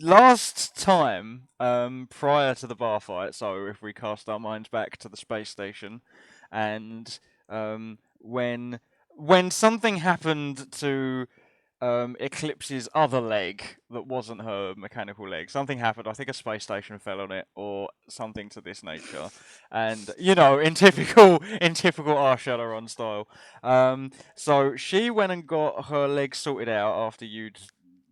last time, prior to the bar fight, so if we cast our minds back to the space station, and when something happened to Eclipse's other leg that wasn't her mechanical leg. Something happened. I think a space station fell on it, or something to this nature. And in typical R Shadowrun style. So she went and got her leg sorted out after you'd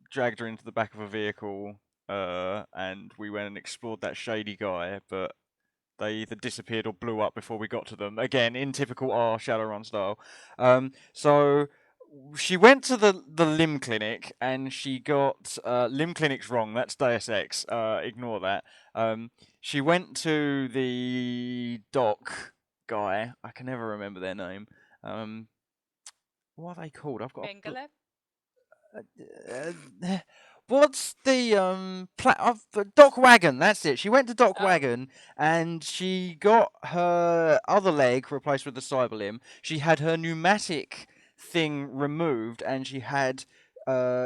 dragged her into the back of a vehicle. And we went and explored that shady guy, but they either disappeared or blew up before we got to them. Again, in typical R Shadowrun style. So she went to the limb clinic and she got limb clinic's wrong. That's Deus Ex. Ignore that. She went to the doc guy. I can never remember their name. What are they called? I've got. Mengele? What's the Doc Wagon? That's it. She went to Doc Wagon and she got her other leg replaced with the cyber limb. She had her pneumatic thing removed and she had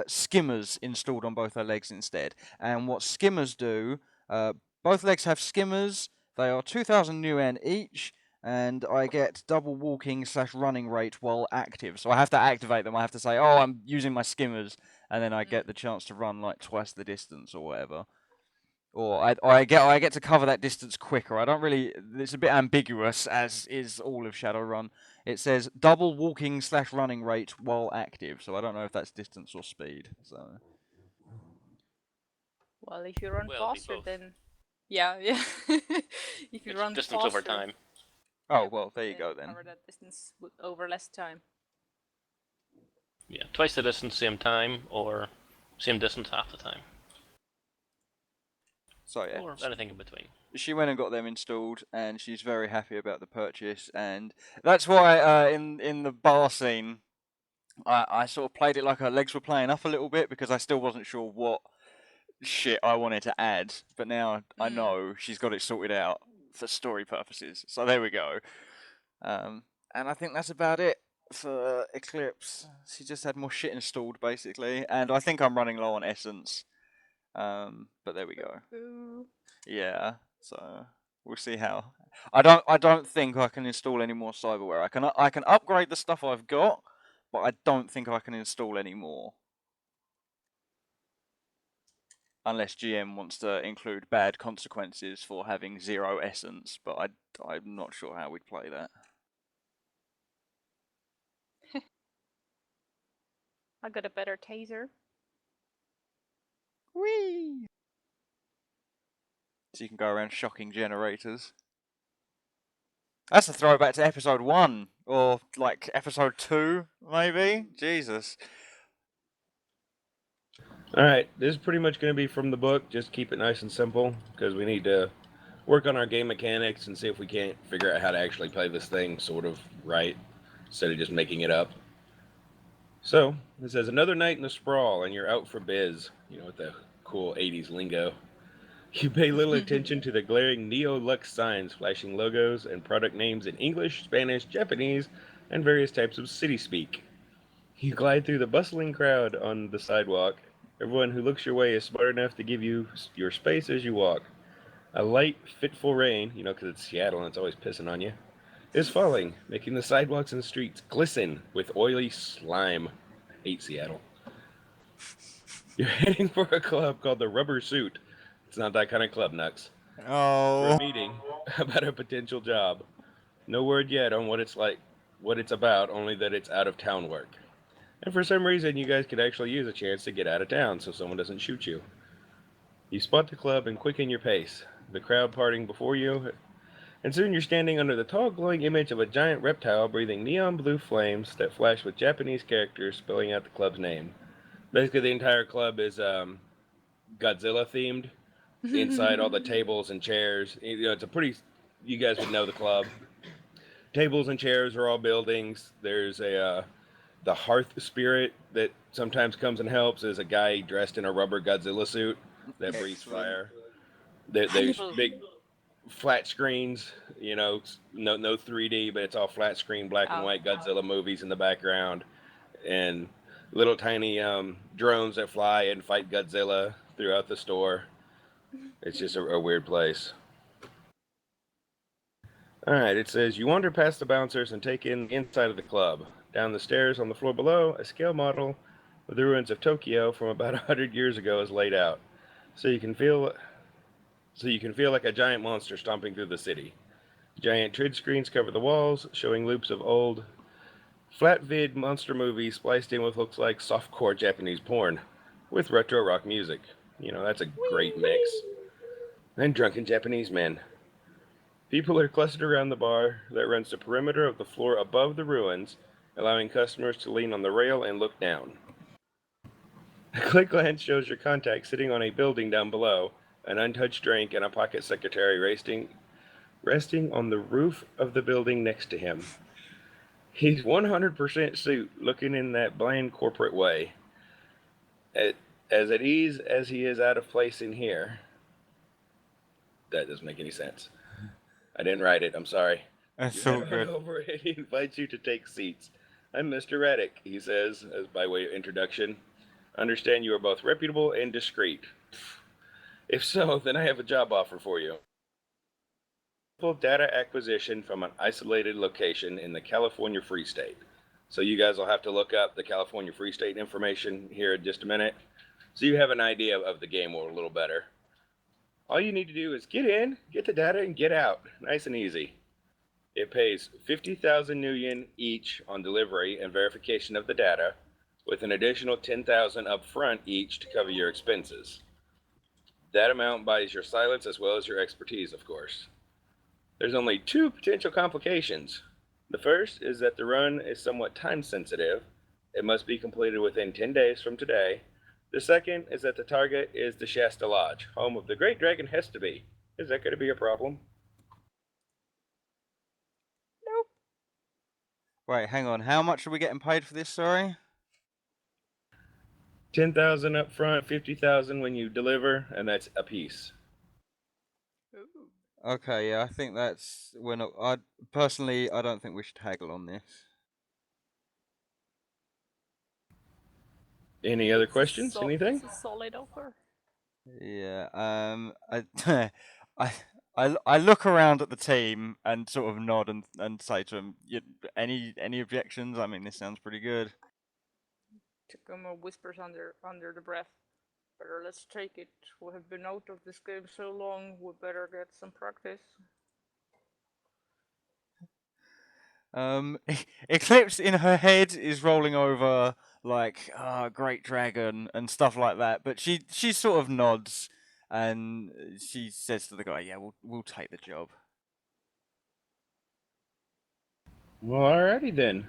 skimmers installed on both her legs instead. And what skimmers do, both legs have skimmers. They are 2,000 UN each. And I get double walking / running rate while active. So I have to activate them. I have to say, oh, I'm using my skimmers, and then I get the chance to run like twice the distance or whatever. Or I get to cover that distance quicker. I don't really. It's a bit ambiguous, as is all of Shadowrun. It says double walking / running rate while active. So I don't know if that's distance or speed. So. Well, if you run faster, then yeah. If you run distance faster, over time. Oh well, there you go then. Cover that distance over less time. Yeah, twice the distance, same time, or same distance half the time. So yeah. Or anything in between. She went and got them installed, and she's very happy about the purchase. And that's why in the bar scene, I sort of played it like her legs were playing up a little bit because I still wasn't sure what shit I wanted to add. But now I know she's got it sorted out for story purposes. So there we go. And I think that's about it for Eclipse. She just had more shit installed basically, and I think I'm running low on essence. But there we go. Yeah. So we'll see how. I don't think I can install any more cyberware. I can upgrade the stuff I've got, but I don't think I can install any more. Unless GM wants to include bad consequences for having 0 essence, but I'm not sure how we'd play that. I got a better taser. Whee! So you can go around shocking generators. That's a throwback to episode 1, or like episode 2, maybe? Jesus. Alright, this is pretty much going to be from the book. Just keep it nice and simple, because we need to work on our game mechanics and see if we can't figure out how to actually play this thing sort of right, instead of just making it up. So, it says, another night in the sprawl, and you're out for biz. With the cool 80s lingo. You pay little attention to the glaring Neo-Lux signs flashing logos and product names in English, Spanish, Japanese, and various types of city speak. You glide through the bustling crowd on the sidewalk. Everyone who looks your way is smart enough to give you your space as you walk. A light, fitful rain, because it's Seattle and it's always pissing on you, is falling, making the sidewalks and streets glisten with oily slime. I hate Seattle. You're heading for a club called the Rubber Suit. It's not that kind of club, Knux. Oh. For a meeting about a potential job. No word yet on what it's about, only that it's out-of-town work. And for some reason, you guys could actually use a chance to get out of town so someone doesn't shoot you. You spot the club and quicken your pace, the crowd parting before you, and soon you're standing under the tall glowing image of a giant reptile breathing neon blue flames that flash with Japanese characters spelling out the club's name. Basically, the entire club is Godzilla themed. Inside all the tables and chairs, it's a pretty. You guys would know the club. Tables and chairs are all buildings. There's the hearth spirit that sometimes comes and helps is a guy dressed in a rubber Godzilla suit that breathes fire. There's big flat screens, no 3D, but it's all flat screen, black and white Godzilla movies in the background, and little tiny drones that fly and fight Godzilla. throughout the store. It's just a weird place. Alright, it says you wander past the bouncers and take in the inside of the club. Down the stairs on the floor below, a scale model of the ruins of Tokyo from about 100 years ago is laid out. So you can feel like a giant monster stomping through the city. Giant trid screens cover the walls, showing loops of old flat vid monster movies spliced in with looks like softcore Japanese porn with retro rock music. You know, that's a great mix. And drunken Japanese men. People are clustered around the bar that runs the perimeter of the floor above the ruins, allowing customers to lean on the rail and look down. A quick glance shows your contact sitting on a building down below, an untouched drink and a pocket secretary resting on the roof of the building next to him. He's 100% suit, looking in that bland corporate way. As at ease as he is out of place in here. That doesn't make any sense. I didn't write it, I'm sorry. That's You so head on good. over and he invites you to take seats. I'm Mr. Reddick, he says, as by way of introduction. Understand you are both reputable and discreet. If so, then I have a job offer for you. Data acquisition from an isolated location in the California Free State. So you guys will have to look up the California Free State information here in just a minute, so you have an idea of the game world a little better. All you need to do is get in, get the data, and get out. Nice and easy. It pays 50,000 new yen each on delivery and verification of the data, with an additional 10,000 up front each to cover your expenses. That amount buys your silence as well as your expertise, of course. There's only two potential complications. The first is that the run is somewhat time sensitive. It must be completed within 10 days from today. The second is that the target is the Shasta Lodge, home of the great dragon Hestaby. Is that going to be a problem? Nope. Wait, hang on. How much are we getting paid for this, sorry? 10,000 up front, 50,000 when you deliver, and that's a piece. Ooh. Okay, yeah, I think that's... personally, I don't think we should haggle on this. Any other questions? Anything? It's a solid offer. Yeah, I, I look around at the team and sort of nod and say to them, any objections? I mean, this sounds pretty good. Takuma whispers under the breath. Better let's take it. We have been out of this game so long, we better get some practice. Eclipse in her head is rolling over like great dragon and stuff like that, but she sort of nods and she says to the guy, "Yeah, we'll take the job." Well, alrighty then.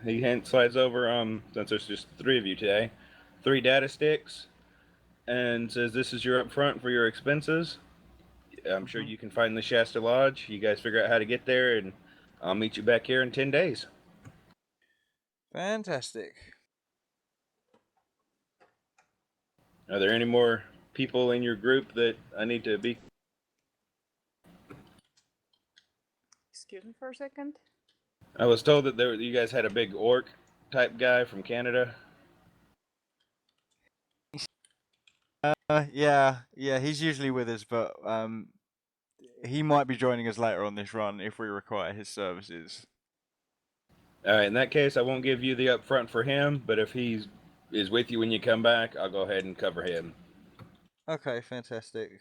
He slides over, since there's just three of you today, 3 data sticks, and says this is your upfront for your expenses. I'm sure you can find the Shasta Lodge. You guys figure out how to get there, and I'll meet you back here in 10 days. Fantastic. Are there any more people in your group that I need to be? Excuse me for a second. I was told that you guys had a big orc type guy from Canada. Yeah, he's usually with us, but he might be joining us later on this run if we require his services. Alright, in that case, I won't give you the upfront for him, but if he is with you when you come back, I'll go ahead and cover him. Okay, fantastic.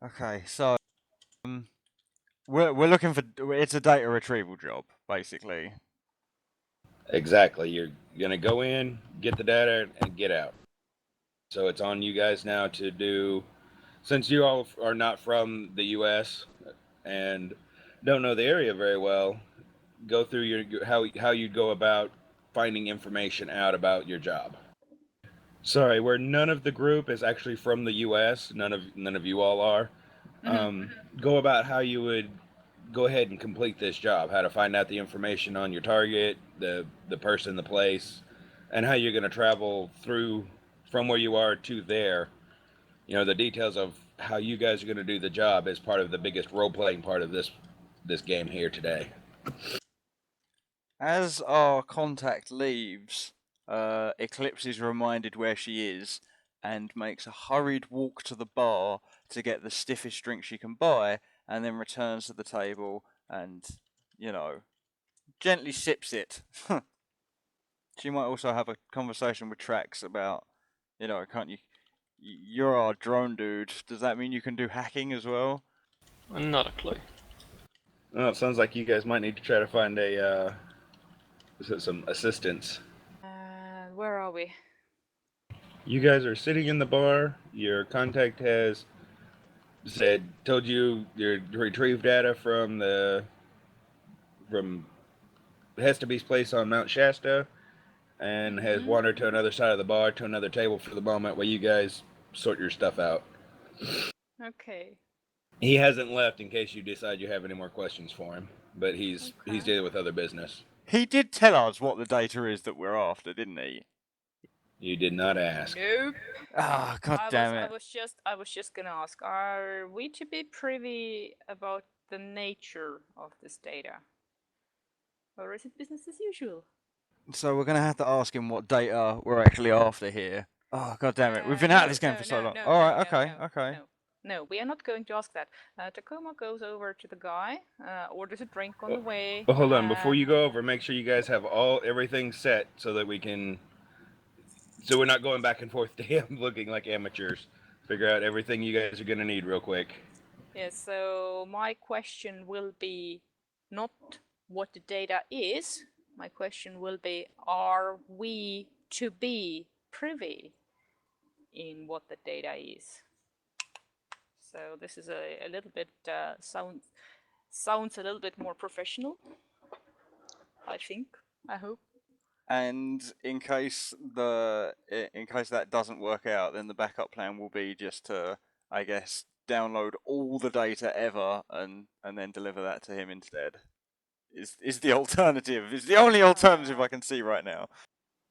Okay, so we're looking for it's a data retrieval job, basically. Exactly. You're gonna go in, get the data, and get out. So it's on you guys now to do, since you all are not from the U.S. and don't know the area very well, go through your how you go about finding information out about your job. Sorry, where none of the group is actually from the U.S. None of you all are. Go about how you would go ahead and complete this job. How to find out the information on your target, the person, the place, and how you're going to travel through from where you are to there. You know, the details of how you guys are going to do the job is part of the biggest role-playing part of this game here today. As our contact leaves, Eclipse is reminded where she is and makes a hurried walk to the bar to get the stiffest drink she can buy, and then returns to the table and, gently sips it. She might also have a conversation with Trax about, can't you? You're our drone dude. Does that mean you can do hacking as well? Not a clue. Well, it sounds like you guys might need to try to find some assistance. Where are we? You guys are sitting in the bar. Your contact has told you you retrieved data from Hesteby's place on Mount Shasta, and has wandered to another side of the bar, to another table for the moment, while you guys sort your stuff out. Okay. He hasn't left in case you decide you have any more questions for him, but he's Okay. dealing with other business. He did tell us what the data is that we're after, didn't he? You did not ask. Nope. Ah, god damn it. I was just gonna ask, are we to be privy about the nature of this data? Or is it business as usual? So we're gonna have to ask him what data we're actually after here. Oh god damn it. We've been out of this game for so long. Alright, okay. No, we are not going to ask that. Tacoma goes over to the guy, orders a drink on the way. Well, hold on. Before you go over, make sure you guys have everything set so that so we're not going back and forth to him looking like amateurs. Figure out everything you guys are gonna need real quick. Yes, so my question will be not what the data is. My question will be, are we to be privy in what the data is? So this is a little bit sounds a little bit more professional. I think. I hope. And in case that doesn't work out, then the backup plan will be just to, I guess, download all the data ever and then deliver that to him instead. Is the alternative? Is the only alternative I can see right now.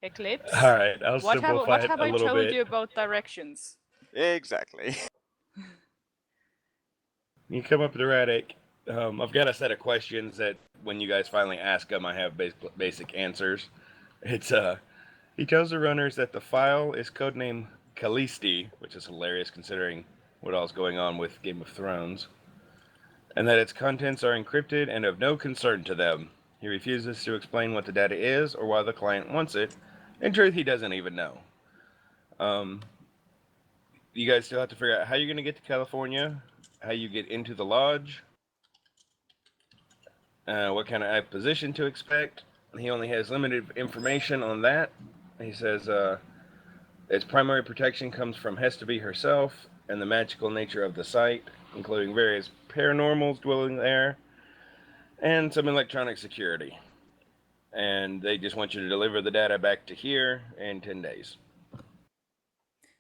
Eclipse. All right, I'll What simplify have it a I little told bit. you about directions? Exactly. You come up to the Radic. I've got a set of questions that when you guys finally ask them, I have basic answers. It's he tells the runners that the file is codenamed Callisti, which is hilarious considering what all's going on with Game of Thrones, and that its contents are encrypted and of no concern to them. He refuses to explain what the data is or why the client wants it. In truth, he doesn't even know. You guys still have to figure out how you're going to get to California, how you get into the lodge, what kind of position to expect. He only has limited information on that. He says its primary protection comes from Hesteby herself and the magical nature of the site, including various paranormals dwelling there, and some electronic security. And they just want you to deliver the data back to here in 10 days.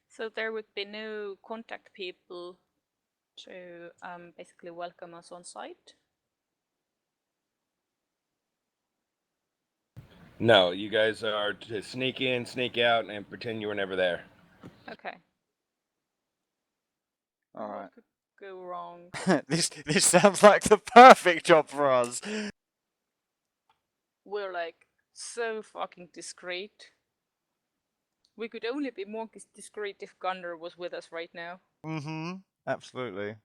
So there would be no contact people to basically welcome us on site? No, you guys are to sneak in, sneak out, and pretend you were never there. Okay. All right. What could go wrong? This sounds like the perfect job for us. We're like so fucking discreet. We could only be more discreet if Gunner was with us right now. Mm-hmm. Absolutely.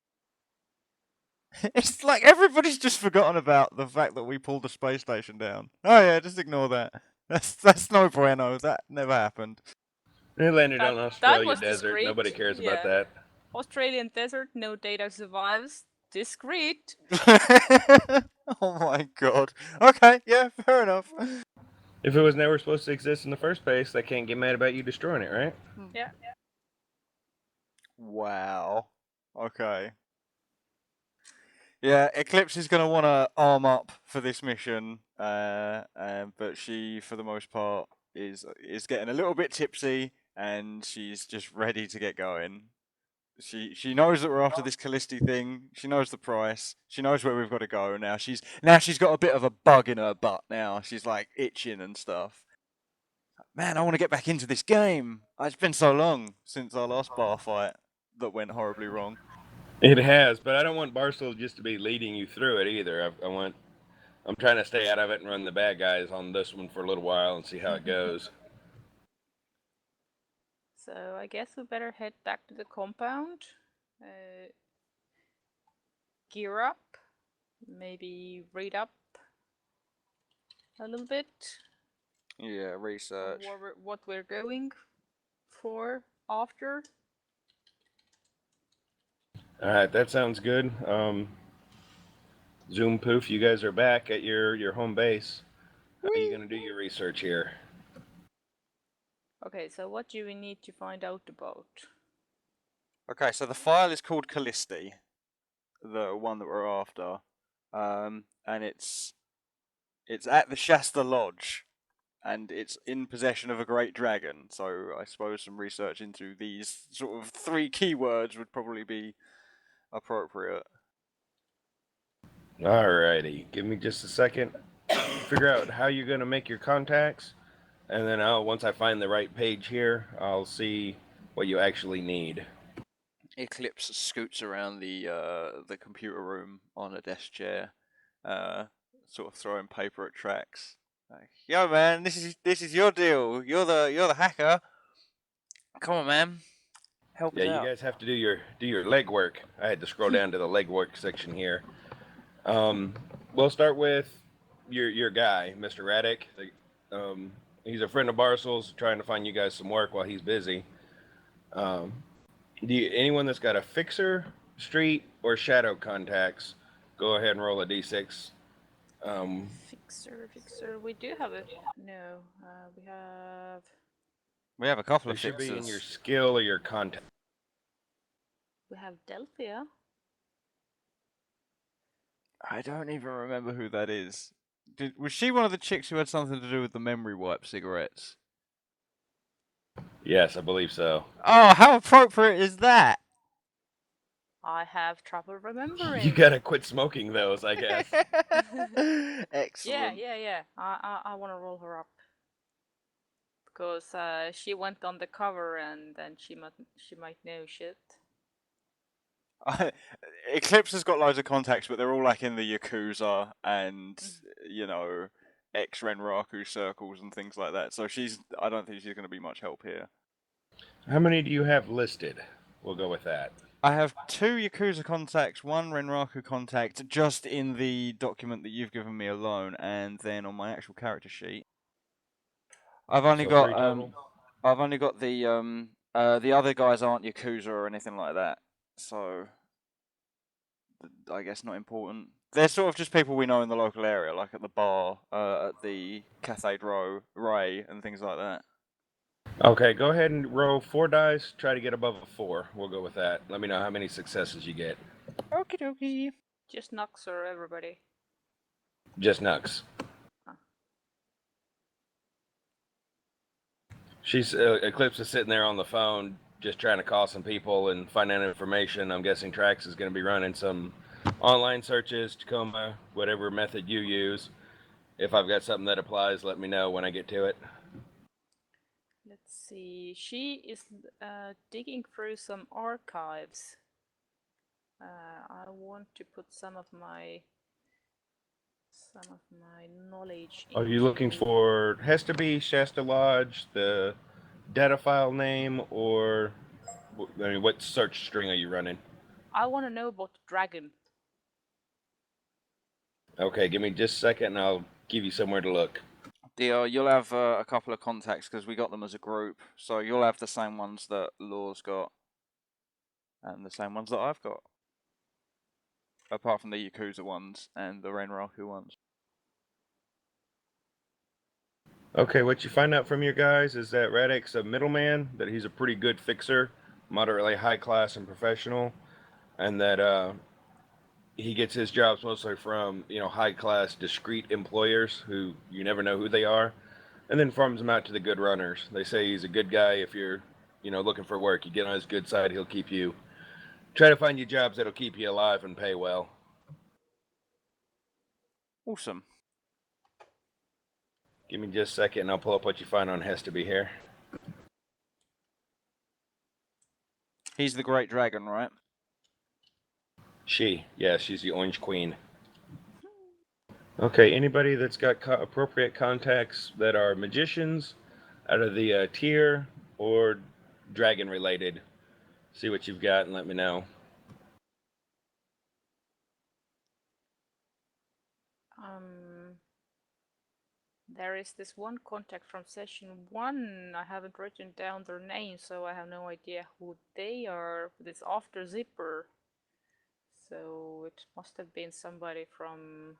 It's like everybody's just forgotten about the fact that we pulled the space station down. Oh yeah, just ignore that. That's no bueno. That never happened. They landed on That Australia was desert. discreet. Nobody cares Yeah. about that. Australian desert, no data survives. Discreet. Oh my god. Okay, yeah, fair enough. If it was never supposed to exist in the first place, they can't get mad about you destroying it, right? Yeah. Wow. Okay. Yeah, Eclipse is going to want to arm up for this mission, but she, for the most part, is getting a little bit tipsy, and she's just ready to get going. She knows that we're after this Callisti thing. She knows the price. She knows where we've got to go. Now she's got a bit of a bug in her butt. Now she's like itching and stuff. Man, I want to get back into this game. It's been so long since our last bar fight that went horribly wrong. It has, but I don't want Barstool just to be leading you through it either. I'm trying to stay out of it and run the bad guys on this one for a little while and see how it goes. So I guess we better head back to the compound. Gear up. Maybe read up a little bit. Yeah, research. What we're going for after. Alright, that sounds good. Zoom poof, you guys are back at your home base. How are you going to do your research here? Okay, so what do we need to find out about? Okay, so the file is called Callisti, the one that we're after, and it's at the Shasta Lodge, and it's in possession of a great dragon. So I suppose some research into these sort of 3 keywords would probably be appropriate. Alrighty, give me just a second. Figure out how you're going to make your contacts, and then once I find the right page here, I'll see what you actually need. Eclipse scoots around the computer room on a desk chair, sort of throwing paper at tracks. Like, yo, man, this is your deal. You're the hacker. Come on, man, help Yeah, us you out. guys have to do your legwork. I had to scroll down to the legwork section here. We'll start with your guy, Mr. Raddick. He's a friend of Barcel's, trying to find you guys some work while he's busy. Anyone that's got a fixer, street, or shadow contacts, go ahead and roll a d6. Fixer. We do have a no. We have a couple They of should fixers. be in your skill or your contact. We have Delphia. I don't even remember who that is. Was she one of the chicks who had something to do with the memory wipe cigarettes? Yes, I believe so. Oh, how appropriate is that? I have trouble remembering. You gotta quit smoking those, I guess. Excellent. Yeah. I want to roll her up because she went on the cover and then she might know shit. Eclipse has got loads of contacts, but they're all like in the Yakuza and ex-Renraku circles and things like that. So I don't think she's going to be much help here. How many do you have listed? We'll go with that. I have 2 Yakuza contacts, 1 Renraku contact, just in the document that you've given me alone, and then on my actual character sheet, I've only So got 3 total? the other guys aren't Yakuza or anything like that, so I guess not important. They're sort of just people we know in the local area, like at the bar, at the Cathade Row, Ray, and things like that. Okay, go ahead and roll 4 dice. Try to get above a 4. We'll go with that. Let me know how many successes you get. Okie dokie. Just Knux or everybody. Just Knux. Huh. She's Eclipse is sitting there on the phone, just trying to call some people and find out information. I'm guessing Trax is going to be running some online searches, Tacoma, whatever method you use. If I've got something that applies, let me know when I get to it. Let's see. She is digging through some archives. I want to put some of my knowledge. Are you looking for, has to be Shasta Lodge, the data file name, or what search string are you running? I want to know about the dragon. Okay, give me just a second and I'll give you somewhere to look. You'll have a couple of contacts because we got them as a group, so you'll have the same ones that Law's got, and the same ones that I've got, apart from the Yakuza ones and the Renraku ones. Okay, what you find out from your guys is that Radek's a middleman, that he's a pretty good fixer, moderately high class and professional, and that he gets his jobs mostly from, high class, discreet employers who you never know who they are, and then farms them out to the good runners. They say he's a good guy. If you're, looking for work, you get on his good side, he'll keep you, try to find you jobs that'll keep you alive and pay well. Awesome. Give me just a second and I'll pull up what you find on Hestaby here. He's the Great Dragon, right? She's the Orange Queen. Okay, anybody that's got appropriate contacts that are magicians out of the tier or dragon related. See what you've got and let me know. There is this one contact from session 1. I haven't written down their name, so I have no idea who they are. But it's after Zipper. So it must have been somebody from...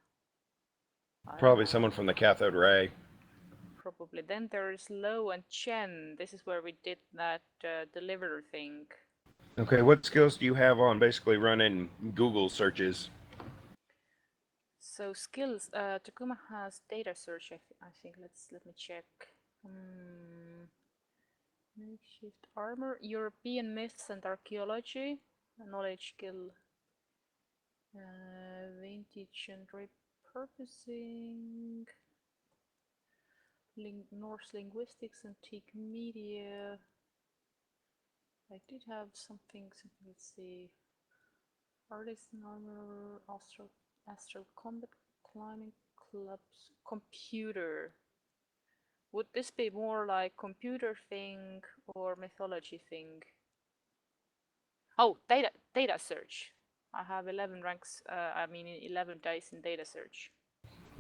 Probably someone from the cathode ray. Probably. Then there is Lo and Chen. This is where we did that deliver thing. Okay, what skills do you have on basically running Google searches? So skills, Takuma has data search, I think. Let me check. Makeshift armor, European myths and archaeology, knowledge skill, vintage and repurposing, Norse linguistics, antique media. I did have something, let's see. Artisan armor, astral combat, climbing clubs, computer. Would this be more like computer thing or mythology thing? Oh, data search. I have 11 ranks, 11 dice in data search.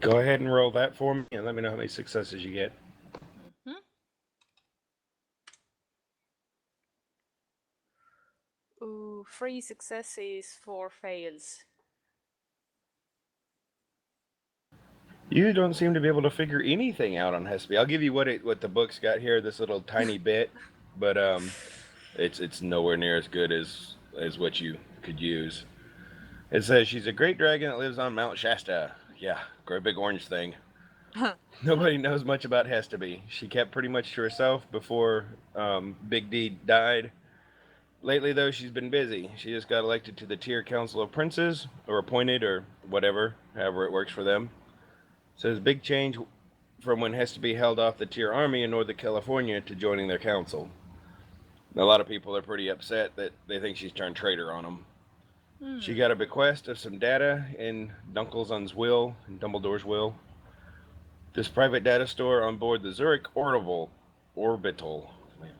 Go ahead and roll that for me and let me know how many successes you get. Ooh, 3 successes, 4 fails. You don't seem to be able to figure anything out on Hespe. I'll give you what the book's got here, this little tiny bit, but it's nowhere near as good as what you could use. It says she's a great dragon that lives on Mount Shasta. Yeah, great big orange thing. Nobody knows much about Hespe. She kept pretty much to herself before Big D died. Lately, though, she's been busy. She just got elected to the Tier Council of Princes, or appointed, or whatever, however it works for them. Says big change from when Hespe held off the Tier Army in Northern California to joining their council. A lot of people are pretty upset that they think she's turned traitor on them. She got a bequest of some data in Dunkelsun's will, in Dumbledore's will. This private data store on board the Zurich Orbital.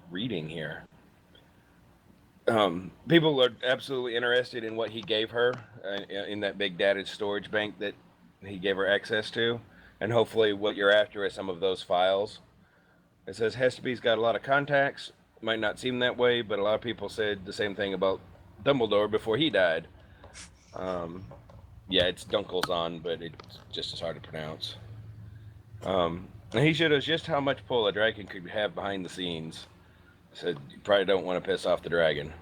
Reading here. People are absolutely interested in what he gave her in that big data storage bank that he gave her access to, and hopefully what you're after is some of those files. It says Hespe's got a lot of contacts. Might not seem that way, but a lot of people said the same thing about Dumbledore before he died. Yeah, it's Dunkelsun, but it's just as hard to pronounce. And he showed us just how much pull a dragon could have behind the scenes. Said you probably don't want to piss off the dragon.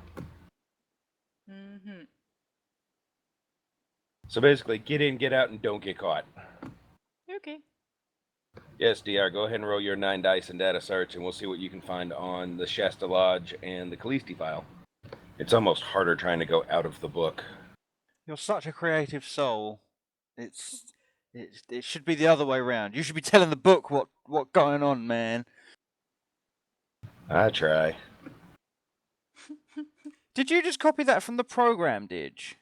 So basically, get in, get out, and don't get caught. Okay. Yes, DR, go ahead and roll your 9 dice in data search, and we'll see what you can find on the Shasta Lodge and the Callisti file. It's almost harder trying to go out of the book. You're such a creative soul. It should be the other way around. You should be telling the book what going on, man. I try. Did you just copy that from the program, Didge?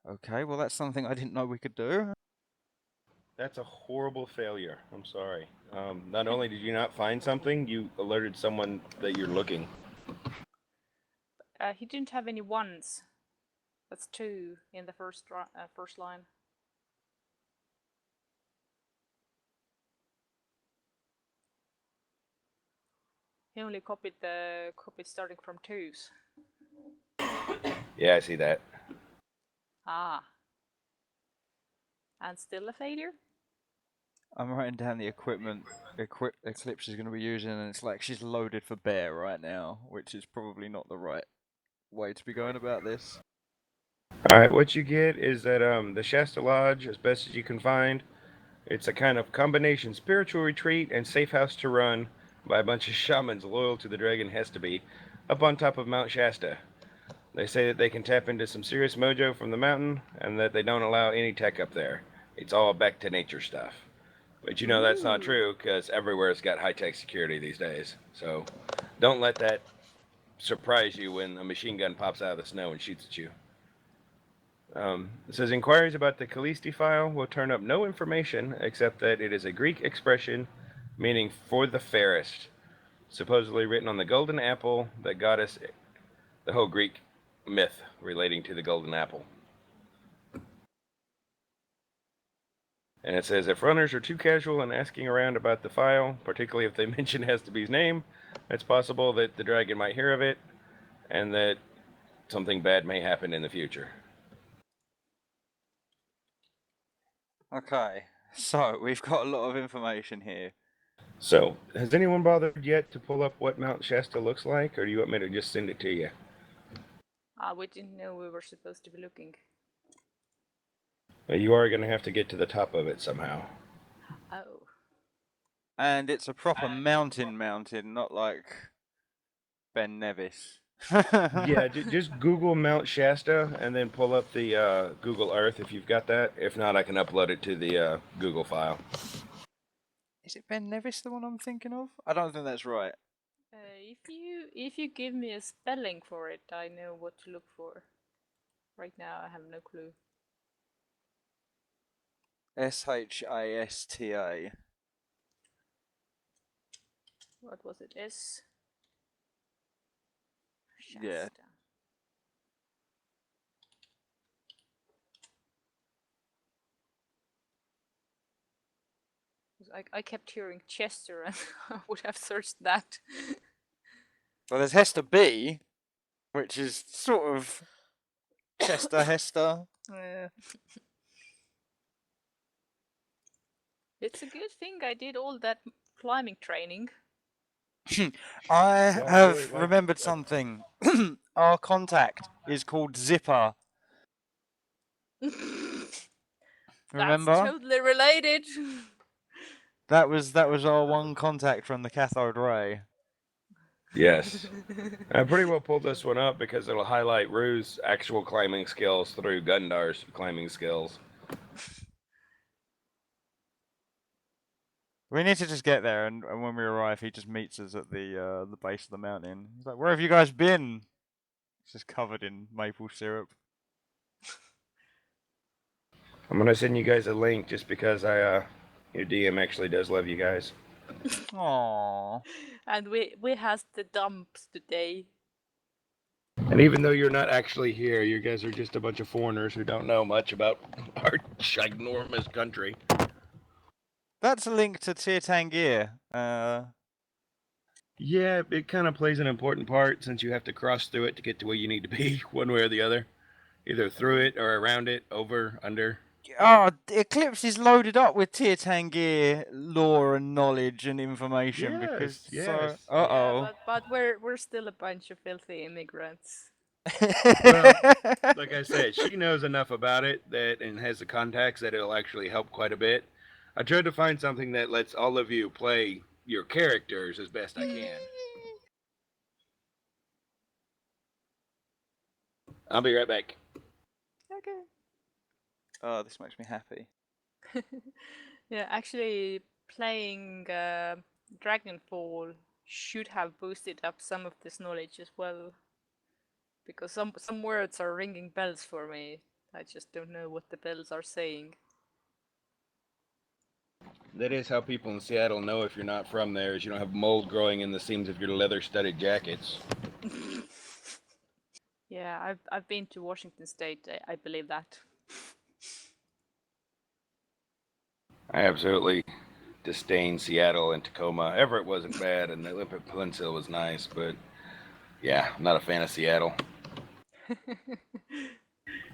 Okay, well that's something I didn't know we could do. That's a horrible failure. I'm sorry. Not only did you not find something, you alerted someone that you're looking. He didn't have any ones. That's 2 in the first line. He only copied starting from 2s. Yeah, I see that. Ah. And still a failure? I'm writing down the equipment Eclipse is going to be using, and it's like she's loaded for bear right now, which is probably not the right way to be going about this. Alright, what you get is that the Shasta Lodge, as best as you can find, it's a kind of combination spiritual retreat and safe house to run by a bunch of shamans loyal to the dragon Hespe up on top of Mount Shasta. They say that they can tap into some serious mojo from the mountain and that they don't allow any tech up there. It's all back to nature stuff. But you know that's not true because everywhere's got high-tech security these days. So don't let that surprise you when a machine gun pops out of the snow and shoots at you. It says inquiries about the Callisti file will turn up no information except that it is a Greek expression meaning for the fairest, supposedly written on the golden apple that got us the whole Greek myth relating to the golden apple. And it says, if runners are too casual in asking around about the file, particularly if they mention Hestaby's name, it's possible that the dragon might hear of it, and that something bad may happen in the future. Okay, so we've got a lot of information here. So, has anyone bothered yet to pull up what Mount Shasta looks like, or do you want me to just send it to you? We didn't know we were supposed to be looking. Well, you are going to have to get to the top of it somehow. Oh. And it's a proper mountain, not like Ben Nevis. Yeah, just Google Mount Shasta and then pull up the Google Earth if you've got that. If not, I can upload it to the Google file. Is it Ben Nevis the one I'm thinking of? I don't think that's right. If you give me a spelling for it, I know what to look for. Right now, I have no clue. Shasta. What was it? S. Shasta. Yeah. I kept hearing Chester, and I would have searched that. Well, there's Hester B, which is sort of Hester. Yeah. It's a good thing I did all that climbing training. I Yeah, have really like remembered it. something. Our contact is called Zipper. Remember? That's totally related. That was our one contact from the cathode ray. Yes. I pretty well pulled this one up because it'll highlight Rue's actual climbing skills through Gundar's climbing skills. We need to just get there, and when we arrive, he just meets us at the base of the mountain. He's like, "Where have you guys been?" It's just covered in maple syrup. I'm gonna send you guys a link just because your DM actually does love you guys. Aww. And we has the dumps today. And even though you're not actually here, you guys are just a bunch of foreigners who don't know much about our ginormous country. That's a link to Tirtangir. Yeah, it kind of plays an important part since you have to cross through it to get to where you need to be, one way or the other. Either through it or around it, over, under. Oh, Eclipse is loaded up with Tirtangir lore and knowledge and information because yes. Yeah, but we're still a bunch of filthy immigrants. Well, like I said, she knows enough about it and has the contacts that it'll actually help quite a bit. I tried to find something that lets all of you play your characters as best I can. I'll be right back. Okay. Oh, this makes me happy. Yeah, actually, playing Dragonfall should have boosted up some of this knowledge as well. Because some words are ringing bells for me. I just don't know what the bells are saying. That is how people in Seattle know if you're not from there, is you don't have mold growing in the seams of your leather-studded jackets. Yeah, I've been to Washington State. I believe that. I absolutely disdain Seattle and Tacoma. Everett wasn't bad, and the Olympic Peninsula was nice, but yeah, I'm not a fan of Seattle.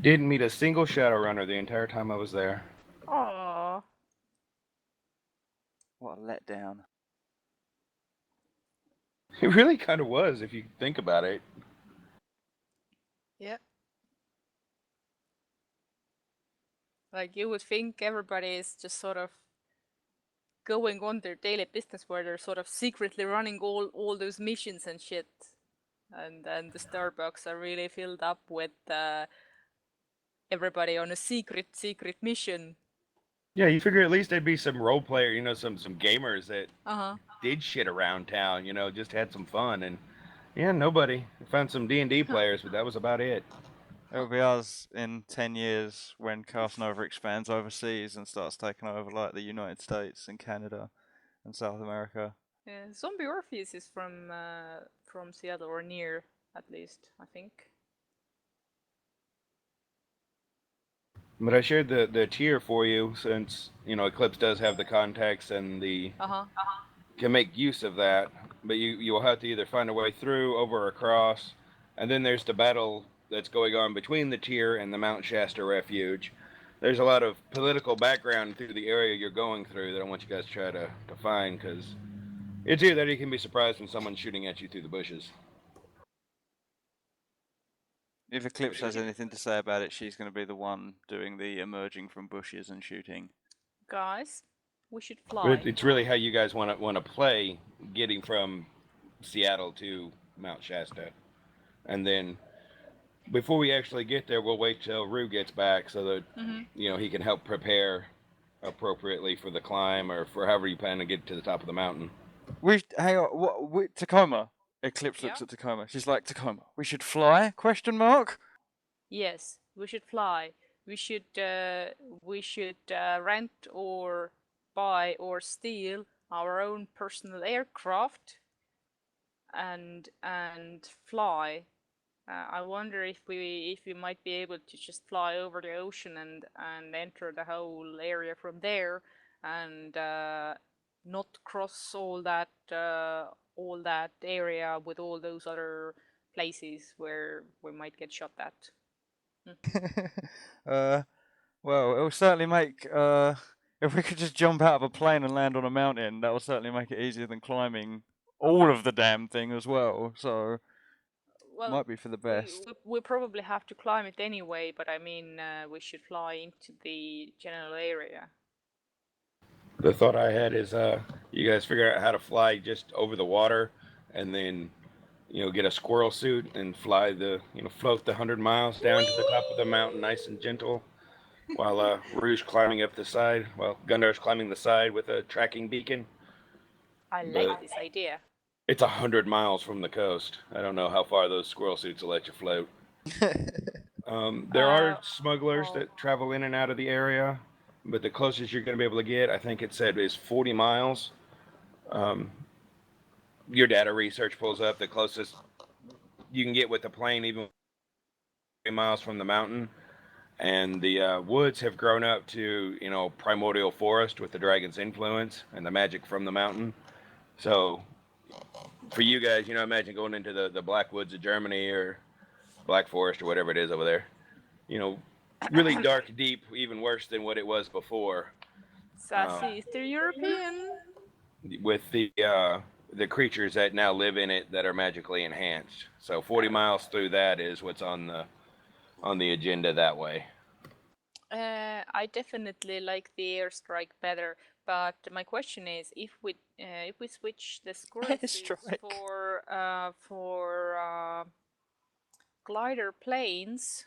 Didn't meet a single Shadowrunner the entire time I was there. Aww. What a letdown. It really kind of was, if you think about it. Yep. Like you would think everybody is just sort of going on their daily business where they're sort of secretly running all those missions and shit. And then the Starbucks are really filled up with everybody on a secret mission. Yeah, you figure at least there'd be some role player, some gamers that Uh-huh. did shit around town, just had some fun. And yeah, nobody. I found some D&D players, but that was about it. It'll be us in 10 years when Carson Over expands overseas and starts taking over like the United States and Canada. in South America. Zombie Orpheus is from Seattle, or near, at least, I think. But I shared the tier for you since, you know, Eclipse does have the context and the can make use of that. But you'll have to either find a way through, over, across, and then there's the battle that's going on between the tier and the Mount Shasta Refuge. There's a lot of political background through the area you're going through that I want you guys to try to find, because it's either that you can be surprised when someone's shooting at you through the bushes. If Eclipse has anything to say about it, she's going to be the one doing the emerging from bushes and shooting. Guys, we should fly. But it's really how you guys want to play getting from Seattle to Mount Shasta. And then before we actually get there, we'll wait till Rue gets back so that you know, he can help prepare appropriately for the climb, or for however you plan to get to the top of the mountain. Hang on, Tacoma. Eclipse looks at Tacoma. She's like, Tacoma, we should fly? Question mark. Yes, we should fly. We should rent or buy or steal our own personal aircraft and fly. I wonder if we might be able to just fly over the ocean and enter the whole area from there, and not cross all that area with all those other places where we might get shot at. Well, it will certainly make if we could just jump out of a plane and land on a mountain, that will certainly make it easier than climbing all of the damn thing as well. So, might be for the best. We probably have to climb it anyway, but I mean, we should fly into the general area. The thought I had is, you guys figure out how to fly just over the water, and then, you know, get a squirrel suit and fly float the 100 miles down to the top of the mountain, nice and gentle, while Rouge climbing up the side, while Gundar's climbing the side with a tracking beacon. I like this idea. It's 100 miles from the coast. I don't know how far those squirrel suits will let you float. There are smugglers that travel in and out of the area, but the closest you're going to be able to get, I think it said, is 40 miles. Your data research pulls up the closest you can get with the plane, even 40 miles from the mountain. And the woods have grown up to, you know, primordial forest with the dragon's influence and the magic from the mountain. So for you guys, you know, imagine going into the Black Woods of Germany or Black Forest or whatever it is over there. You know, really dark, deep, even worse than what it was before. Sassy Eastern European. With the creatures that now live in it that are magically enhanced. So 40 miles through that is what's on the agenda that way. I definitely like the airstrike better, but my question is, if we switch the squirrel suits for glider planes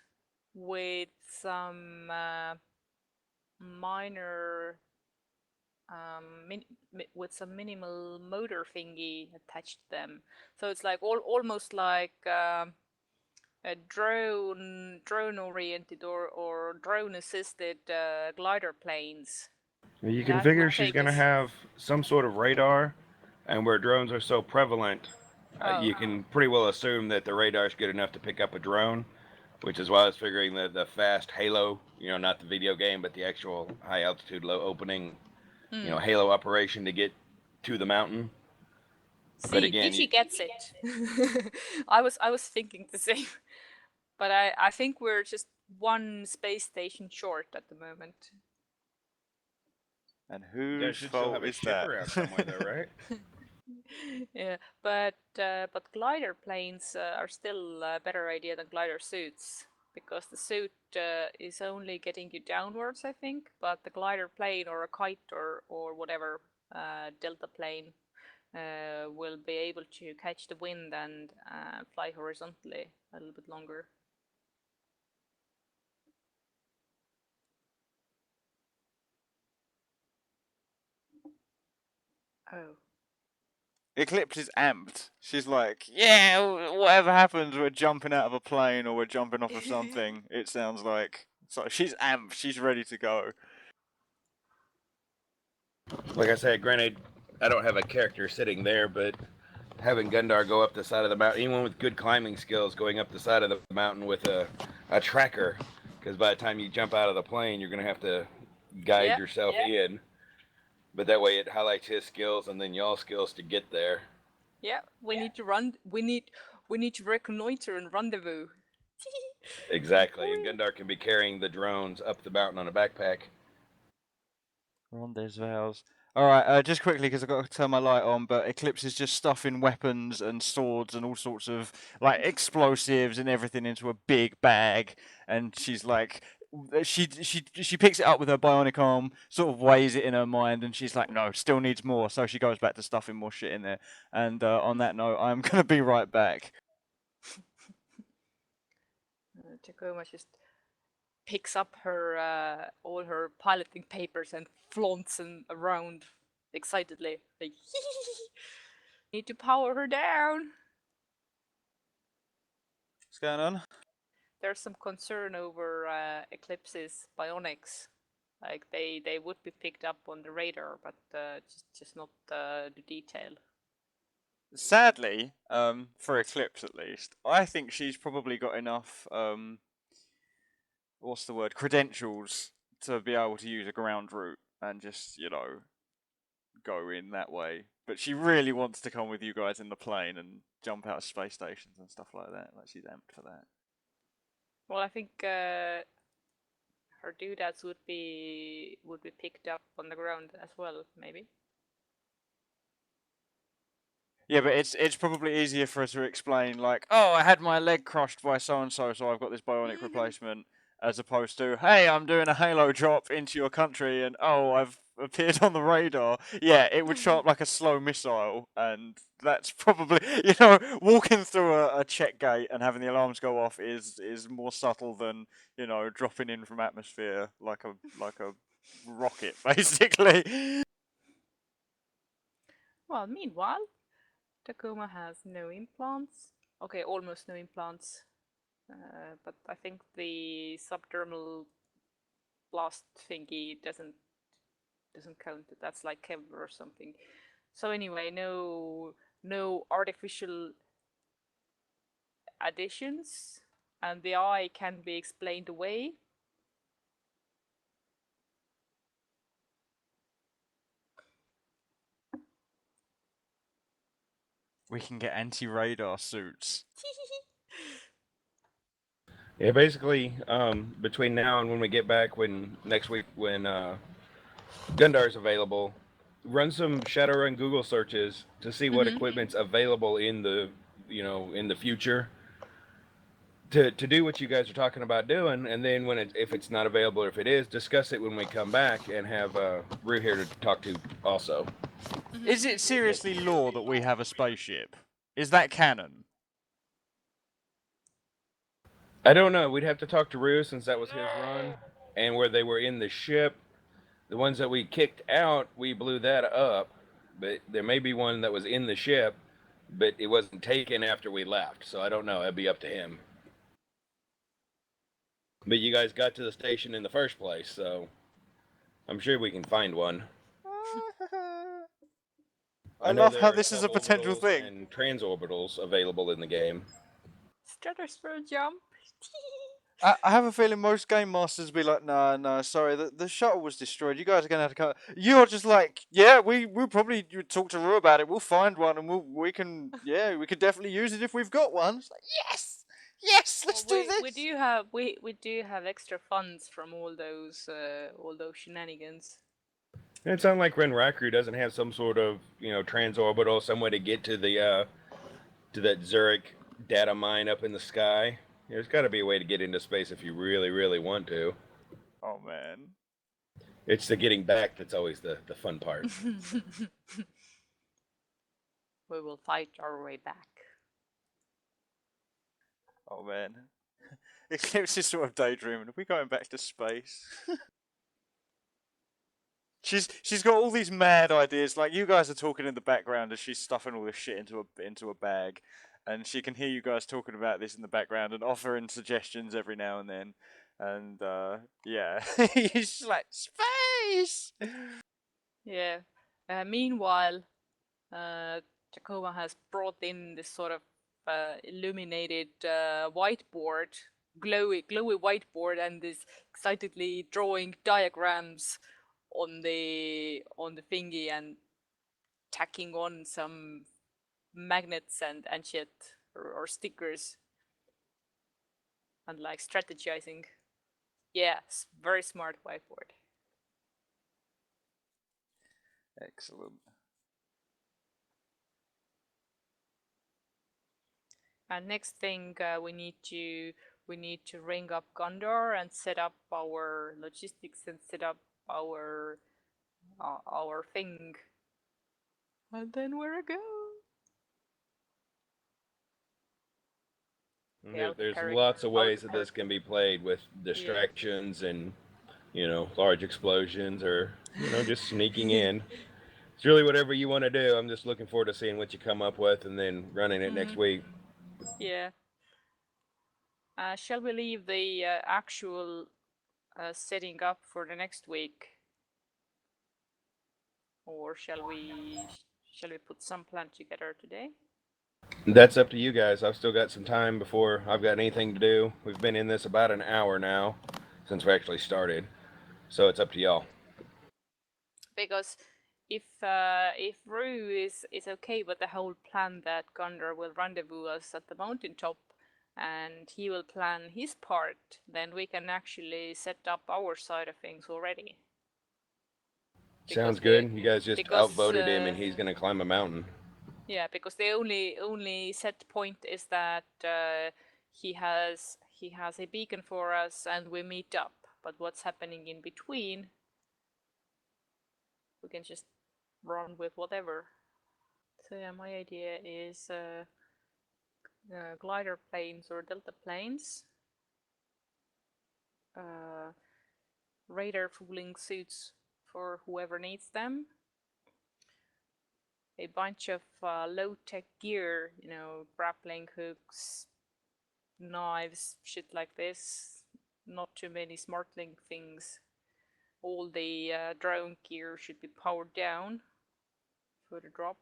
with some minor with some minimal motor thingy attached to them, so it's like almost like a drone oriented or drone assisted glider planes. You can figure she's going to have some sort of radar, and where drones are so prevalent, you can pretty well assume that the radar is good enough to pick up a drone, which is why I was figuring the fast Halo, you know, not the video game, but the actual high altitude, low opening, you know, Halo operation to get to the mountain. See, but again, Digi gets it. I was thinking the same, but I think we're just one space station short at the moment. And whose fault is that? Around somewhere though, right? Yeah, but glider planes are still a better idea than glider suits, because the suit is only getting you downwards, I think, but the glider plane or a kite or whatever delta plane will be able to catch the wind and fly horizontally a little bit longer. Oh. Eclipse is amped. She's like, yeah, whatever happens, we're jumping out of a plane or we're jumping off of something. It sounds like. So she's amped. She's ready to go. Like I said, granted, I don't have a character sitting there, but having Gundar go up the side of the mountain, anyone with good climbing skills going up the side of the mountain with a tracker, because by the time you jump out of the plane, you're going to have to guide yourself in. But that way it highlights his skills and then y'all's skills to get there. Yeah, we need to run. We need to reconnoiter and rendezvous. Exactly, and Gundar can be carrying the drones up the mountain on a backpack. Rendezvous. Alright, just quickly, because I've got to turn my light on, but Eclipse is just stuffing weapons and swords and all sorts of, like, explosives and everything into a big bag, and she's like, she picks it up with her bionic arm, sort of weighs it in her mind, and she's like, no, still needs more, so she goes back to stuffing more shit in there. And on that note, I'm gonna be right back. Tacoma just picks up her all her piloting papers and flaunts them around excitedly, like need to power her down. What's going on? There's some concern over Eclipse's bionics. Like they would be picked up on the radar, but just not the detail. Sadly, for Eclipse at least, I think she's probably got enough what's the word, credentials to be able to use a ground route and just, go in that way. But she really wants to come with you guys in the plane and jump out of space stations and stuff like that. Like, she's amped for that. Well, I think her doodads would be picked up on the ground as well, maybe. Yeah, but it's probably easier for her to explain, like, oh, I had my leg crushed by so and so, so I've got this bionic replacement, as opposed to, hey, I'm doing a Halo drop into your country, and oh, I've appeared on the radar. Yeah, it would show up like a slow missile, and that's probably, walking through a check gate and having the alarms go off is more subtle than, dropping in from atmosphere like a rocket, basically. Well, meanwhile, Tacoma has no implants. Okay, almost no implants. But I think the subdermal blast thingy doesn't count. That's like Kevlar or something. So anyway, no artificial additions, and the eye can be explained away. We can get anti-radar suits. Yeah, basically, between now and when we get back, next week when Gundar's available, run some Shadowrun Google searches to see what equipment's available in the future to do what you guys are talking about doing, and then if it's not available or if it is, discuss it when we come back and have Rue here to talk to also. Is it seriously lore that we have a spaceship? Is that canon? I don't know. We'd have to talk to Rue since that was his run, and where they were in the ship. The ones that we kicked out, we blew that up, but there may be one that was in the ship, but it wasn't taken after we left, so I don't know. It'd be up to him. But you guys got to the station in the first place, so I'm sure we can find one. I love how this is a potential thing. And transorbitals available in the game. Stratosphere jump. I have a feeling most game masters be like, no, sorry, the shuttle was destroyed. You guys are gonna have to come. You're just like, yeah, we'll probably talk to Rue about it. We'll find one, and we can definitely use it if we've got one. It's like, yes, let's do this. We do have extra funds from all those shenanigans. It sounds like Renraku doesn't have some sort of transorbital, some way to get to the to that Zurich data mine up in the sky. There's got to be a way to get into space if you really, really want to. Oh, man. It's the getting back that's always the fun part. We will fight our way back. Oh, man. Eclipse is sort of daydreaming. Are we going back to space? She's got all these mad ideas. Like, you guys are talking in the background as she's stuffing all this shit into a bag. And she can hear you guys talking about this in the background and offering suggestions every now and then. And, yeah. She's like, space! Yeah. Meanwhile, Tacoma has brought in this sort of illuminated whiteboard, glowy whiteboard, and is excitedly drawing diagrams on the thingy and tacking on some magnets and shit or stickers and like strategizing. Yeah, very smart whiteboard. Excellent. And next thing we need to ring up Gondor and set up our logistics and set up our thing. And then where to go? There's lots of ways that this can be played with distractions and, large explosions or, just sneaking in. It's really whatever you want to do. I'm just looking forward to seeing what you come up with and then running it next week. Yeah. Shall we leave the actual setting up for the next week? Or shall we put some plan together today? That's up to you guys. I've still got some time before I've got anything to do. We've been in this about an hour now since we actually started. So it's up to y'all. Because if Rue is okay with the whole plan that Gondor will rendezvous us at the mountaintop and he will plan his part, then we can actually set up our side of things already. Sounds good. You guys just outvoted him and he's gonna climb a mountain. Yeah, because the only set point is that he has a beacon for us and we meet up. But what's happening in between, we can just run with whatever. So yeah, my idea is glider planes or delta planes, radar fooling suits for whoever needs them, a bunch of low-tech gear, grappling hooks, knives, shit like this, not too many smartling things. All the drone gear should be powered down for the drop.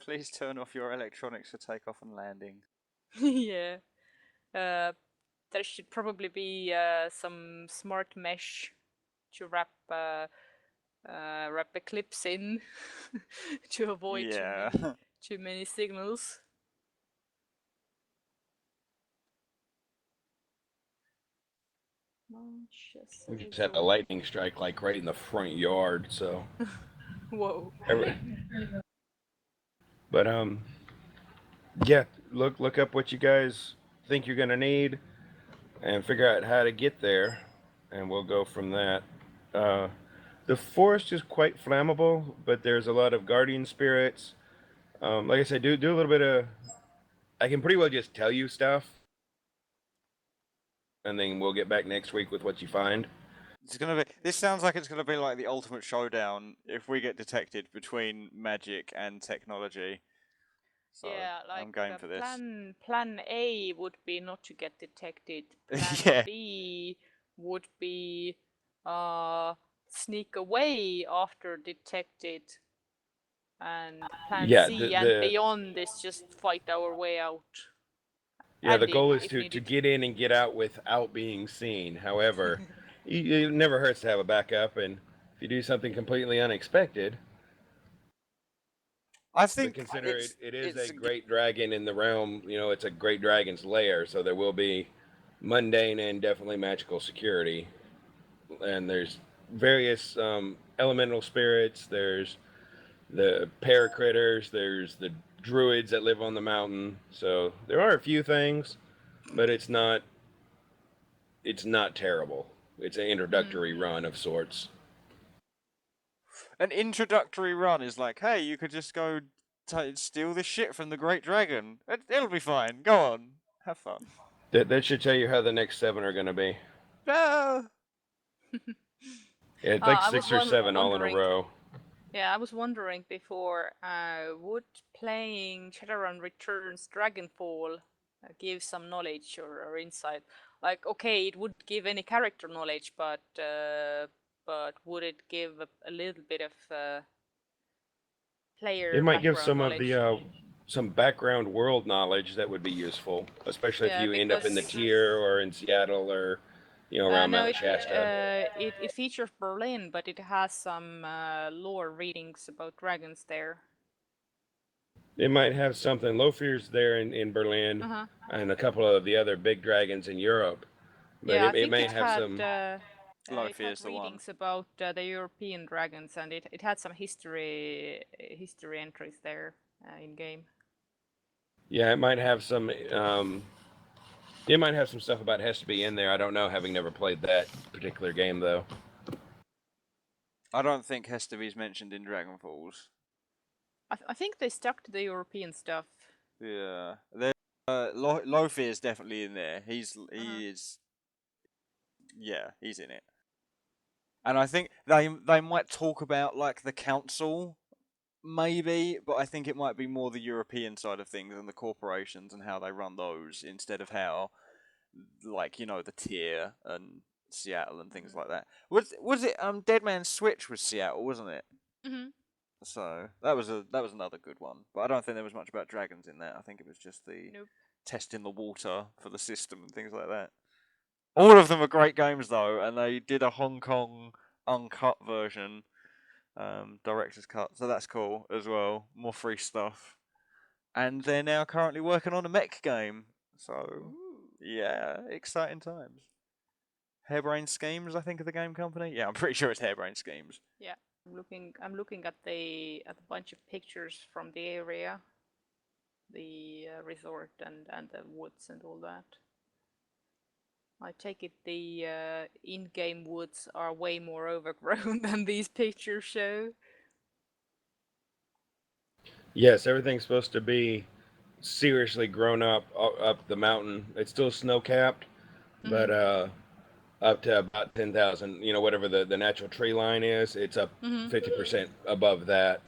Please turn off your electronics for takeoff and landing. Yeah. There should probably be some smart mesh to wrap the clips in to avoid too many signals. We just had a lightning strike like right in the front yard, so. Whoa. But yeah, look up what you guys think you're gonna need, and figure out how to get there, and we'll go from that. The forest is quite flammable, but there's a lot of guardian spirits. Like I said, do a little bit of. I can pretty well just tell you stuff, and then we'll get back next week with what you find. It's gonna be. This sounds like it's gonna be like the ultimate showdown if we get detected between magic and technology. So yeah, like I'm going for this. Plan A would be not to get detected. Plan Yeah. B would be sneak away after detected. And plan C and beyond is just fight our way out. Yeah, the goal is to get in and get out without being seen. However, it never hurts to have a backup, and if you do something completely unexpected, I think consider it is a great dragon in the realm. It's a great dragon's lair, so there will be mundane and definitely magical security. And there's various elemental spirits. There's the paracritters. There's the druids that live on the mountain. So there are a few things, but it's not terrible. It's an introductory run of sorts. An introductory run is like, hey, you could just go steal this shit from the Great Dragon. It'll be fine. Go on. Have fun. That should tell you how the next 7 are going to be. Ah! Yeah, it's like 6 or 7 all in a row. Yeah, I was wondering before, would playing Shadowrun Returns Dragonfall give some knowledge or insight? Like, okay, it would give any character knowledge, but but would it give a little bit of player It might give background some of knowledge? the some background world knowledge that would be useful, especially if Yeah, you end up in the because tier or in Seattle or around no, Mount Shasta. it features Berlin, but it has some lore readings about dragons there. It might have something. Lofir's there in Berlin, Uh-huh. and a couple of the other big dragons in Europe. But Yeah, I it think may it have had some. it Lofi had is the one. readings about the European dragons, and it had some history entries there in game. Yeah, it might have some. It might have some stuff about Hespe in there. I don't know, having never played that particular game though. I don't think Hesteby's mentioned in Dragon Falls. I think they stuck to the European stuff. Yeah, there. Lofi is definitely in there. He is. Yeah, he's in it. And I think they might talk about like the council, maybe, but I think it might be more the European side of things and the corporations and how they run those instead of how, like the tier and Seattle and things like that. Was it Dead Man's Switch was Seattle, wasn't it? Mm-hmm. So that was another good one, but I don't think there was much about dragons in that. I think it was just the Nope. testing the water for the system and things like that. All of them are great games though, and they did a Hong Kong uncut version, director's cut, so that's cool as well. More free stuff, and they're now currently working on a mech game. So yeah, exciting times. Harebrained Schemes, I think, of the game company. Yeah, I'm pretty sure it's Harebrained Schemes. Yeah, I'm looking at a bunch of pictures from the area, the resort and the woods and all that. I take it the in-game woods are way more overgrown than these pictures show. Yes, everything's supposed to be seriously grown up the mountain. It's still snow capped, but up to about 10,000. Whatever the natural tree line is, it's up 50% above that.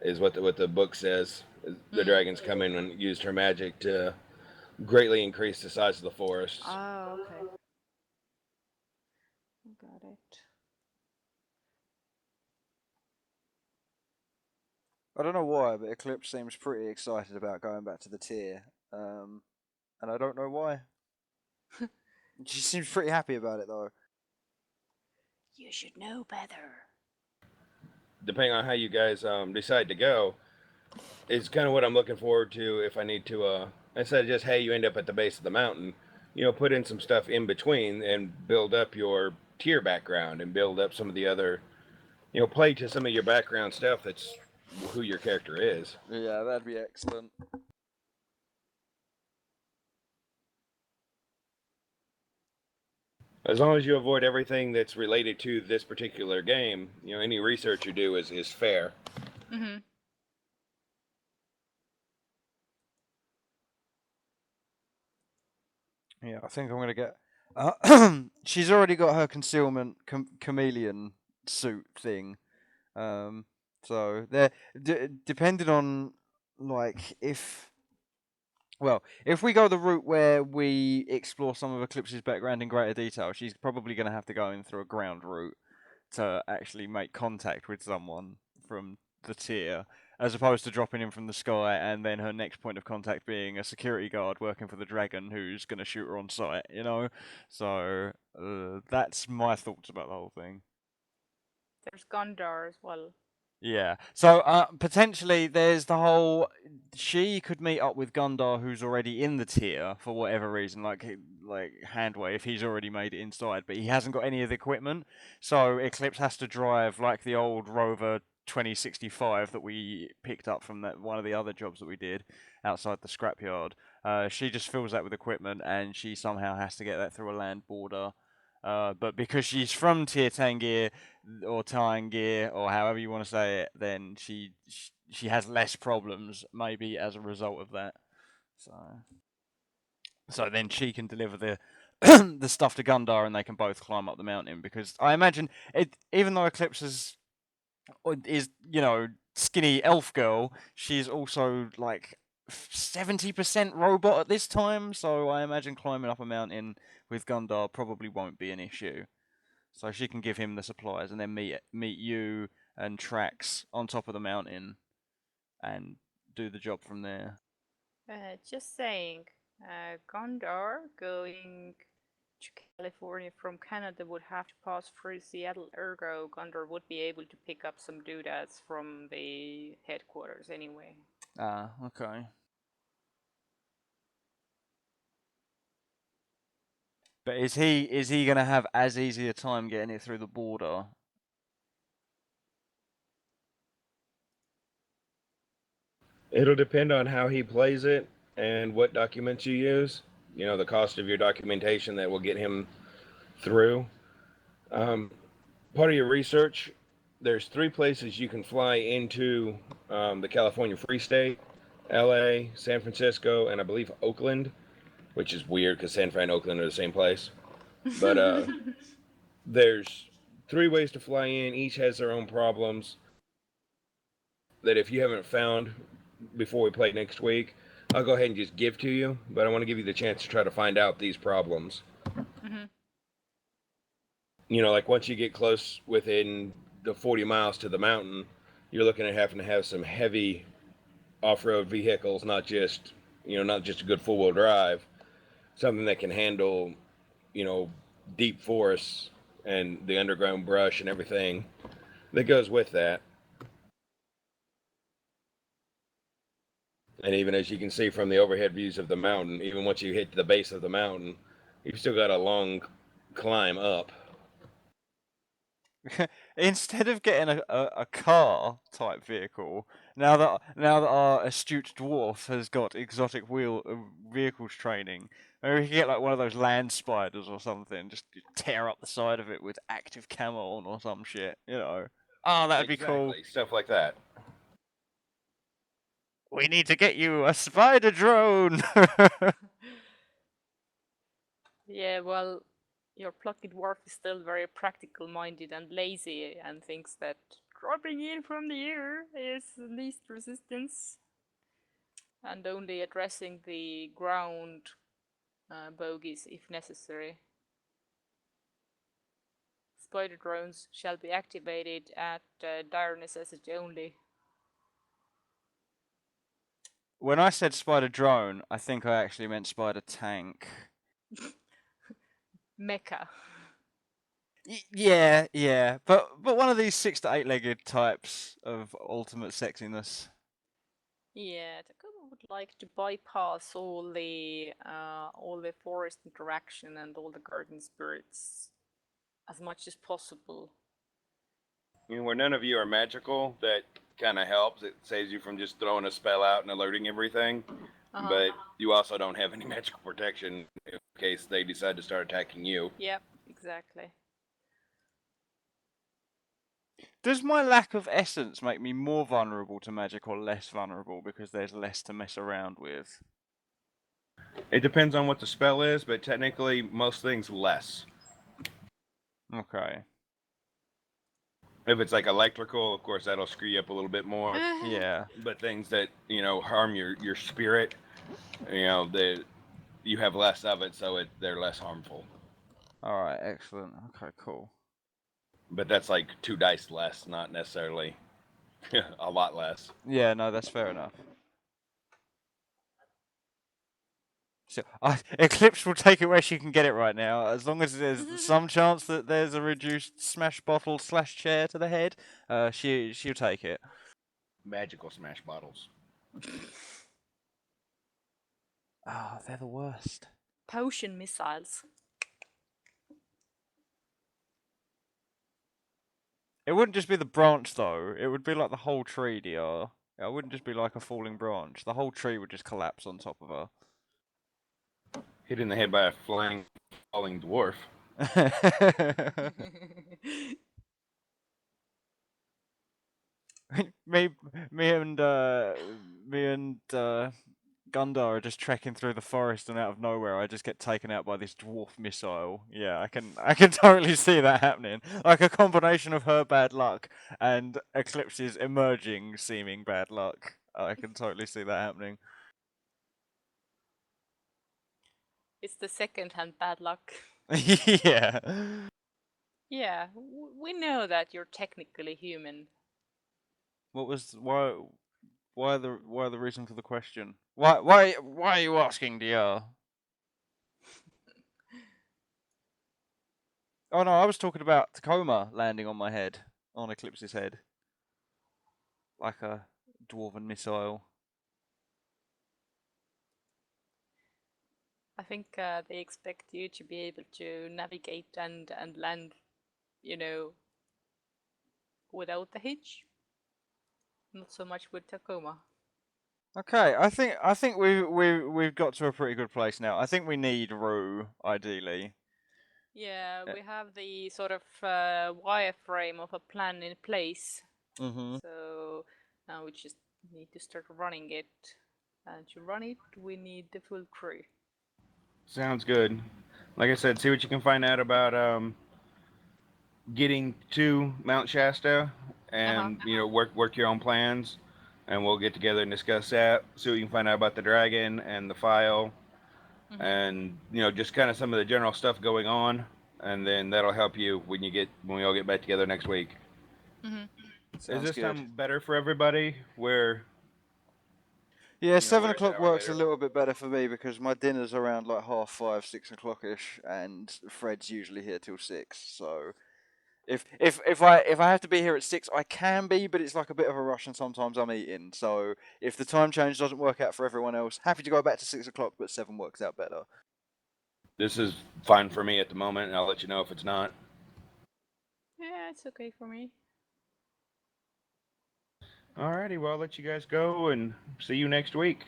Is what the book says. The dragons come in and used her magic to greatly increase the size of the forest. Ah, okay. Got it. I don't know why, but Eclipse seems pretty excited about going back to the tier, and I don't know why. She seems pretty happy about it though. You should know better. Depending on how you guys decide to go, is kind of what I'm looking forward to. If I need to, instead of just, hey, you end up at the base of the mountain, put in some stuff in between and build up your tier background and build up some of the other, play to some of your background stuff. That's who your character is. Yeah, that'd be excellent. As long as you avoid everything that's related to this particular game, any research you do is fair. Mm-hmm. Yeah, I think I'm gonna get. She's already got her concealment chameleon suit thing. So they're depending on like if we go the route where we explore some of Eclipse's background in greater detail, she's probably going to have to go in through a ground route to actually make contact with someone from the tier, as opposed to dropping in from the sky and then her next point of contact being a security guard working for the dragon who's going to shoot her on sight, So that's my thoughts about the whole thing. There's Gundar as well. Yeah. So potentially there's the whole she could meet up with Gundar who's already in the tier for whatever reason, like Handway if he's already made it inside, but he hasn't got any of the equipment. So Eclipse has to drive like the old Rover 2065 that we picked up from that one of the other jobs that we did outside the scrapyard. She just fills that with equipment and she somehow has to get that through a land border. But because she's from Tier Tangir or Tangir or however you want to say it, then she has less problems maybe as a result of that. So then she can deliver the the stuff to Gundar and they can both climb up the mountain because I imagine it even though Eclipse is skinny elf girl, she's also like 70% robot at this time, so I imagine climbing up a mountain with Gundar probably won't be an issue. So she can give him the supplies and then meet you and Trax on top of the mountain and do the job from there. Just saying, Gondar going to California from Canada would have to pass through Seattle, ergo Gondar would be able to pick up some doodads from the headquarters anyway. Ah, okay. But is he gonna have as easy a time getting it through the border? It'll depend on how he plays it and what documents you use. You know, the cost of your documentation that will get him through. Part of your research, there's 3 places you can fly into the California Free State: LA, San Francisco, and I believe Oakland, which is weird because San Fran and Oakland are the same place. But there's 3 ways to fly in. Each has their own problems that if you haven't found before we play next week, I'll go ahead and just give to you. But I want to give you the chance to try to find out these problems. Mm-hmm. You know, like once you get close within the 40 miles to the mountain, you're looking at having to have some heavy off-road vehicles, not just a good four-wheel drive, something that can handle, deep forests and the underground brush and everything that goes with that. And even as you can see from the overhead views of the mountain, even once you hit the base of the mountain, you've still got a long climb up. Instead of getting a car type vehicle, now that our astute dwarf has got exotic vehicles training, maybe we can get like one of those land spiders or something, just tear up the side of it with active camo on or some shit, you know. Oh, that'd be cool. Exactly, stuff like that. We need to get you a spider drone. Yeah, well, your plucky dwarf is still very practical minded and lazy and thinks that dropping in from the air is least resistance and only addressing the ground bogies if necessary. Spider drones shall be activated at dire necessity only. When I said spider drone, I think I actually meant spider tank. Mecha. Yeah, but one of these 6 to 8-legged types of ultimate sexiness. Yeah, Takuma would like to bypass all the forest interaction and all the garden spirits as much as possible. I mean, where none of you are magical, that kind of helps. It saves you from just throwing a spell out and alerting everything. But you also don't have any magical protection in case they decide to start attacking you. Yep, exactly. Does my lack of essence make me more vulnerable to magic or less vulnerable because there's less to mess around with? It depends on what the spell is, but technically most things less. Okay. If it's like electrical, of course that'll screw you up a little bit more. Yeah. But things that, harm your spirit, you have less of it, so they're less harmful. Alright, excellent. Okay, cool. But that's like 2 dice less, not necessarily a lot less. Yeah, no, that's fair enough. So, Eclipse will take it where she can get it right now, as long as there's some chance that there's a reduced smash bottle / chair to the head. She'll take it. Magical smash bottles. Oh, they're the worst. Potion missiles. It wouldn't just be the branch though. It would be like the whole tree, DR. It wouldn't just be like a falling branch. The whole tree would just collapse on top of her. Hit in the head by a falling dwarf. me and Gundar are just trekking through the forest, and out of nowhere, I just get taken out by this dwarf missile. Yeah, I can totally see that happening. Like a combination of her bad luck and Eclipse's emerging seeming bad luck. I can totally see that happening. It's the second-hand bad luck. Yeah. Yeah, we know that you're technically human. What was why the reason for the question? Why are you asking, DR? Oh no, I was talking about Tacoma landing on my head, on Eclipse's head, like a dwarven missile. I think they expect you to be able to navigate and land, you know, without the hitch. Not so much with Tacoma. Okay, I think we've got to a pretty good place now. I think we need Rue, ideally. Yeah, we have the sort of wireframe of a plan in place. Mm-hmm. So now we just need to start running it. And to run it, we need the full crew. Sounds good. Like I said, see what you can find out about getting to Mount Shasta, and work your own plans, and we'll get together and discuss that. See what you can find out about the dragon and the file, and just kind of some of the general stuff going on, and then that'll help you when we all get back together next week. Is Sounds this good. time better for everybody? Where Yeah, 7 where it's o'clock an hour works a later? little bit better for me because my dinner's around like 5:30, 6 o'clock-ish, and Fred's usually here till 6. So if I have to be here at 6, I can be, but it's like a bit of a rush, and sometimes I'm eating. So if the time change doesn't work out for everyone else, happy to go back to 6 o'clock, but 7 works out better. This is fine for me at the moment, and I'll let you know if it's not. Yeah, it's okay for me. Alrighty, well, I'll let you guys go and see you next week.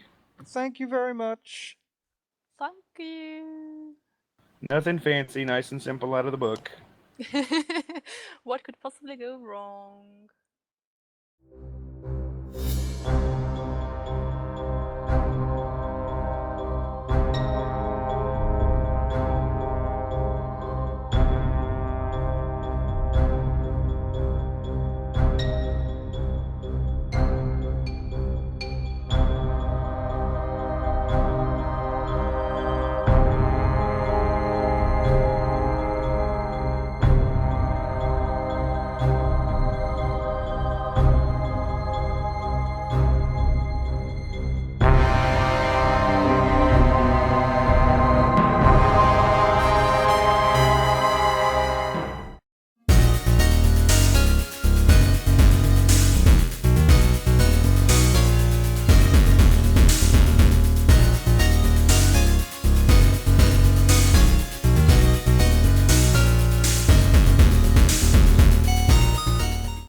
Thank you very much. Thank you. Nothing fancy, nice and simple out of the book. What could possibly go wrong?